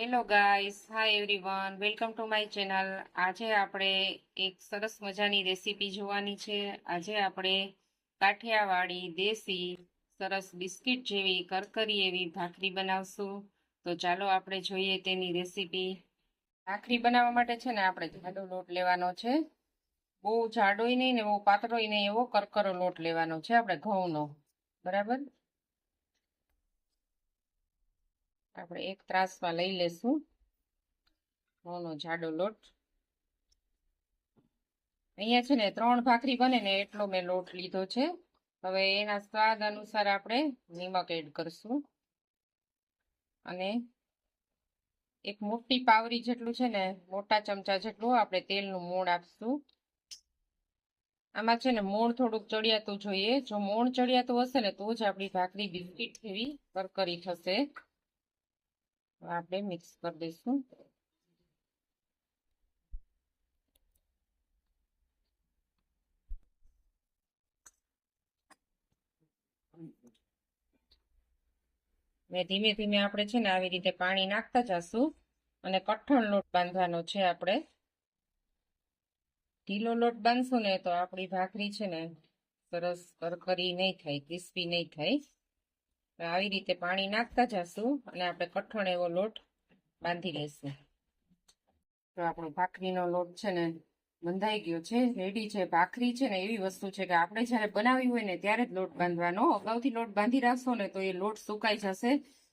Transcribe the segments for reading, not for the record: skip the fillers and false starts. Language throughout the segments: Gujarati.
Hello guys, hi everyone, welcome to my channel. આજે આપણે એક સરસ મજાની રેસીપી જોવાની છે. આજે આપણે કાઠિયાવાડી દેશી સરસ બિસ્કિટ જેવી કરકરી એવી ભાખરી બનાવશું. તો ચાલો આપણે જોઈએ તેની રેસીપી. ભાખરી બનાવવા માટે છે ને આપણે જાડો લોટ લેવાનો છે. બહુ જાડોય નહીં ને બહુ પાતળોય નહીં, એવો કરકરો લોટ લેવાનો છે આપણે ઘઉંનો. બરાબર, આપણે એક ત્રાસમાં લઈ લેશું ઘઉંનો જાડો લોટ. અહીંયા છે ને 3 ભાખરી બને ને એટલો મેં લોટ લીધો છે. હવે એના સ્વાદ અનુસાર આપણે નિમક એડ કરશું અને એક મોટી પાવરી જેટલું છે ને, મોટા ચમચા જેટલું આપણે તેલનું મોણ આપશું. આમાં છે ને મોણ થોડુંક ચડિયાતું જોઈએ. જો મોણ ચડિયાતું હશે ને તો જ આપણી ભાખરી બિસ્કિટ જેવી કરકરી થશે. આપણે મિક્સ કરી દઈશું. મેં ધીમે ધીમે આપણે છે ને આવી રીતે પાણી નાખતા જશું અને કઠણ લોટ બાંધવાનો છે. આપણે ઢીલો લોટ બાંધશું ને તો આપણી ભાખરી છે ને સરસ કરકરી નહીં થાય, ક્રિસ્પી નહીં થાય. આવી રીતે પાણી નાખતા જશું અને આપણે કઠણ એવો લોટ બાંધી લઈશું. તો આપણો ભાખરીનો લોટ છે ને બંધાઈ ગયો છે, રેડી છે. ભાખરી છે ને એવી વસ્તુ છે કે આપણે જ્યારે બનાવી હોય ને ત્યારે જ લોટ બાંધવાનો. અગાઉથી લોટ બાંધી રાખશો ને તો એ લોટ સુકાઈ જશે,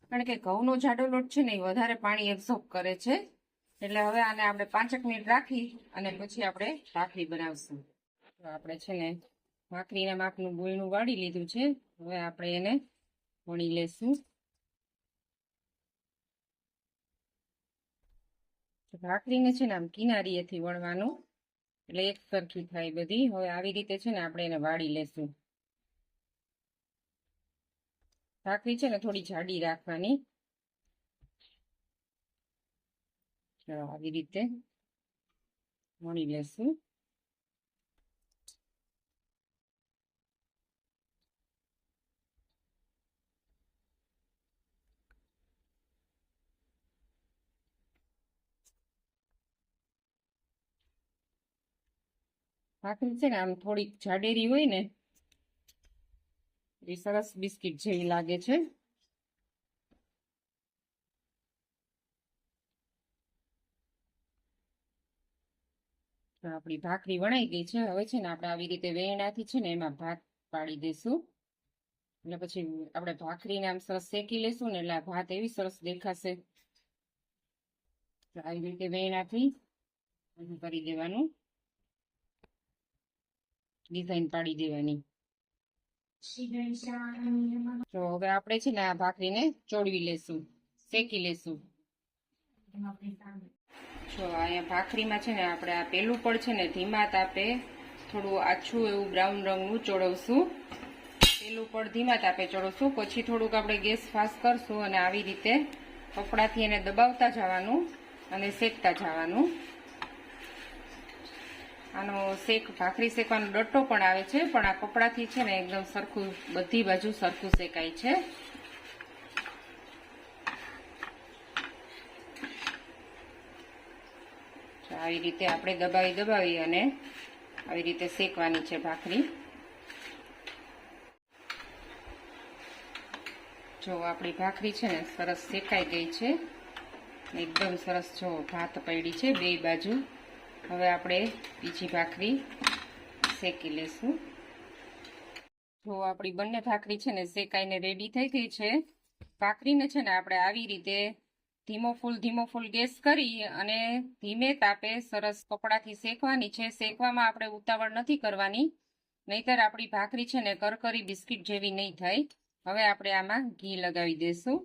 કારણ કે ઘઉંનો જાડો લોટ છે ને એ વધારે પાણી એબ્ઝોર્બ કરે છે. એટલે હવે આને આપણે 5 મિનિટ રાખી અને પછી આપણે ભાખરી બનાવશું. તો આપણે છે ને ભાખરીના માપનું બોયણું વાળી લીધું છે. હવે આપણે એને વણી લેશું. ભાખરીને છે ને આમ કિનારીએથી વણવાનું, એટલે એક સરખી થાય બધી. હવે આવી રીતે છે ને આપણે એને વાળી લેશું. ભાખરી છે ને થોડી જાડી રાખવાની. આવી રીતે વણી લેશું. ભાખરી છે ને આમ થોડીક જાડેરી હોય ને એ સરસ બિસ્કિટ જેવી લાગે છે. આપણી ભાખરી વણાઈ ગઈ છે. હવે છે ને આપણે આવી રીતે વેણાથી છે ને એમાં ભાત પાડી દઈશું. એટલે પછી આપણે ભાખરીને આમ સરસ શેકી લેશું ને એટલે ભાત એવી સરસ દેખાશે. આવી રીતે વેણાથી કરી દેવાનું, ડિઝાઇન પાડી દેવાની. તો હવે આપણે છે ને આ ભાખરીને ચોળવી લેશું, શેકી લેશું. જો અહીંયા ભાખરીમાં છે ને આપણે આ પેલું પડ છે ને ધીમા તાપે થોડું આછું એવું બ્રાઉન રંગનું ચોળવશું. પેલું પડ ધીમા તાપે ચોળવશું, પછી થોડુંક આપણે ગેસ ફાસ્ટ કરશું અને આવી રીતે કપડાથી એને દબાવતા જવાનું અને શેકતા જવાનું. આનો શેક, ભાખરી શેકવાનો ડટ્ટો પણ આવે છે, પણ આ કપડાથી છે ને એકદમ સરખું, બધી બાજુ સરખું શેકાય છે. આવી રીતે આપણે દબાવી અને આવી રીતે શેકવાની છે ભાખરી. જો આપણી ભાખરી છે ને સરસ શેકાઈ ગઈ છે, એકદમ સરસ. જો ભાત પડી છે બે બાજુ. હવે આપણે બીજી ભાખરી શેકી લેશું. જો આપણી બંને ભાખરી છે ને શેકાઈને રેડી થઈ ગઈ છે. ભાખરીને છે ને આપણે આવી રીતે ધીમો ફૂલ ગેસ કરી અને ધીમે તાપે સરસ કપડાથી શેકવાની છે. શેકવામાં આપણે ઉતાવળ નથી કરવાની, નહીતર આપણી ભાખરી છે ને કરકરી બિસ્કિટ જેવી નહીં થાય. હવે આપણે આમાં ઘી લગાવી દઈશું.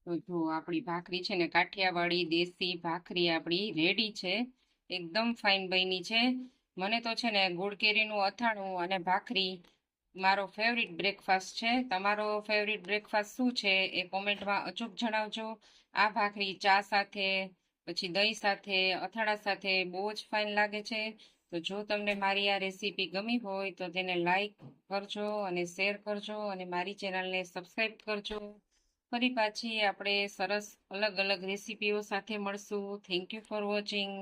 તો જો આપણી ભાખરી છે ને કાઠિયાવાડી દેશી ભાખરી આપણી રેડી છે. એકદમ ફાઇન બની છે. મને તો છે ને ગોળ કેરીનું અથાણું અને ભાખરી મારો ફેવરિટ બ્રેકફાસ્ટ છે. તમારો ફેવરિટ બ્રેકફાસ્ટ શું છે એ કોમેન્ટમાં અચૂક જણાવજો. આ ભાખરી ચા સાથે, પછી દહીં સાથે અથાણા સાથે બહુ જ ફાઇન લાગે છે. તો જો તમને મારી આ રેસીપી ગમી હોય તો તેને લાઈક કરજો અને શેર કરજો અને મારી ચેનલને સબસ્ક્રાઈબ કરજો. ફરી પાછી આપણે સરસ અલગ અલગ રેસીપીઓ સાથે મળશું. Thank you for watching.